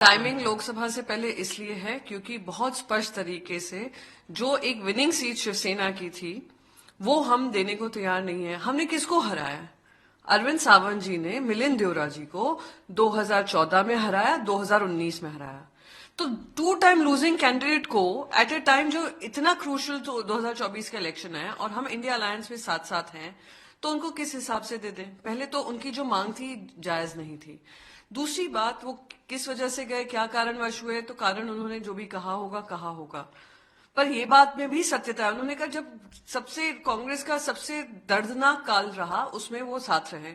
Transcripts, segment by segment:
Timing Lok Sabha से पहले इसलिए है क्योंकि बहुत स्पष्ट तरीके से जो एक विनिंग सीट शिवसेना की थी वो हम देने को तैयार नहीं है। हमने किसको हराया? अरविंद सावंत जी ने मिलिंद देवरा जी को 2014 में हराया, 2019 में हराया। तो 2 टाइम लूजिंग कैंडिडेट को एट ए टाइम जो इतना क्रूशल तो 2024 का इलेक्शन है और हम इंडिया अलायंस में साथ साथ हैं, तो उनको किस हिसाब से दे दें? पहले तो उनकी जो मांग थी जायज नहीं थी। दूसरी बात, वो किस वजह से गए, क्या कारणवश हुए, तो कारण उन्होंने जो भी कहा होगा। पर ये बात में भी सत्यता है। उन्होंने कहा जब सबसे कांग्रेस का सबसे दर्दनाक काल रहा उसमें वो साथ रहे,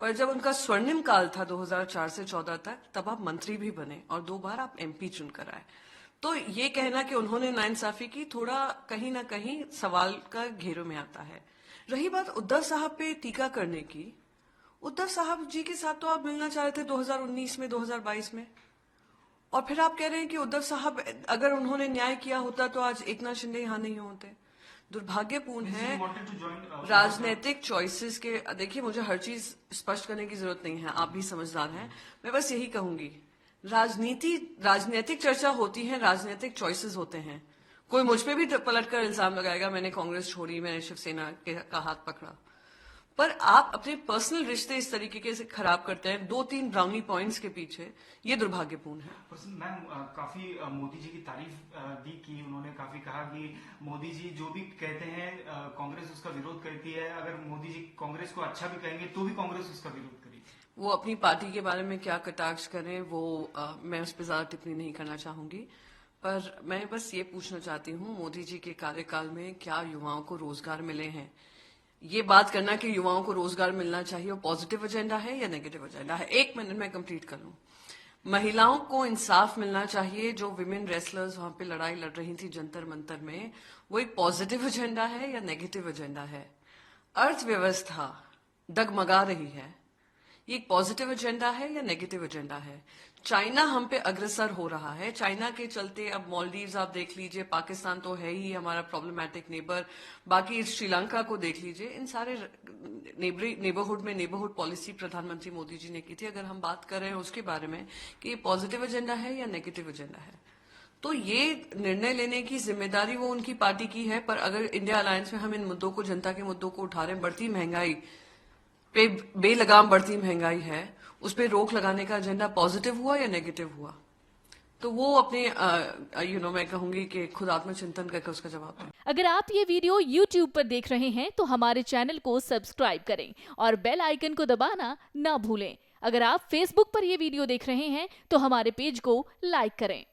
पर जब उनका स्वर्णिम काल था 2004 से 14 तक, तब आप मंत्री भी बने और 2 बार आप एमपी चुनकर आए। तो ये कहना कि उन्होंने नाइंसाफी की, थोड़ा कहीं ना कहीं सवाल का घेरों में आता है। रही बात उद्धव साहब पे टीका करने की, उद्धव साहब जी के साथ तो आप मिलना चाह रहे थे 2019 में, 2022 में, और फिर आप कह रहे हैं कि उद्धव साहब अगर उन्होंने न्याय किया होता तो आज एकनाथ शिंदे यहां नहीं होते। दुर्भाग्यपूर्ण है राजनीतिक चॉइसेस के। देखिए, मुझे हर चीज स्पष्ट करने की जरूरत नहीं है, आप भी समझदार हैं। मैं बस यही कहूंगी, राजनीतिक चर्चा होती है, राजनीतिक चॉइसेस होते हैं। कोई मुझ पे भी पलटकर इल्जाम लगाएगा मैंने कांग्रेस छोड़ी, मैंने शिवसेना का हाथ पकड़ा, पर आप अपने पर्सनल रिश्ते इस तरीके से खराब करते हैं 2-3 ब्राउनी पॉइंट्स के पीछे, ये दुर्भाग्यपूर्ण है। मैम, काफी मोदी जी की तारीफ भी की उन्होंने, काफी कहा कि मोदी जी जो भी कहते हैं कांग्रेस उसका विरोध करती है, अगर मोदी जी कांग्रेस को अच्छा भी कहेंगे तो भी कांग्रेस उसका विरोध करेगी। वो अपनी पार्टी के बारे में क्या कटाक्ष करें वो मैं उस पर ज्यादा टिप्पणी नहीं करना चाहूंगी, पर मैं बस ये पूछना चाहती हूँ, मोदी जी के कार्यकाल में क्या युवाओं को रोजगार मिले हैं? ये बात करना कि युवाओं को रोजगार मिलना चाहिए, वो पॉजिटिव एजेंडा है या नेगेटिव एजेंडा है? 1 मिनट में कंप्लीट कर लूं। महिलाओं को इंसाफ मिलना चाहिए, जो विमेन रेसलर्स वहां पे लड़ाई लड़ रही थी जंतर मंतर में, वो एक पॉजिटिव एजेंडा है या नेगेटिव एजेंडा है? अर्थव्यवस्था डगमगा रही है, ये एक पॉजिटिव एजेंडा है या नेगेटिव एजेंडा है? चाइना हम पे अग्रसर हो रहा है, चाइना के चलते अब मालदीव्स आप देख लीजिए, पाकिस्तान तो है ही हमारा प्रॉब्लमैटिक नेबर, बाकी श्रीलंका को देख लीजिए। इन सारे नेबरहुड पॉलिसी प्रधानमंत्री मोदी जी ने की थी। अगर हम बात कर रहे हैं उसके बारे में कि ये पॉजिटिव एजेंडा है या नेगेटिव एजेंडा है, तो ये निर्णय लेने की जिम्मेदारी वो उनकी पार्टी की है। पर अगर इंडिया अलायंस में हम इन मुद्दों को, जनता के मुद्दों को उठा रहे हैं, बढ़ती महंगाई पे बेलगाम बढ़ती महंगाई है, उस पर रोक लगाने का एजेंडा पॉजिटिव हुआ या नेगेटिव हुआ? तो वो अपने मैं कहूंगी कि खुद आत्मचिंतन करके उसका जवाब दें। अगर आप ये वीडियो YouTube पर देख रहे हैं तो हमारे चैनल को सब्सक्राइब करें और बेल आइकन को दबाना ना भूलें। अगर आप Facebook पर ये वीडियो देख रहे हैं तो हमारे पेज को लाइक करें।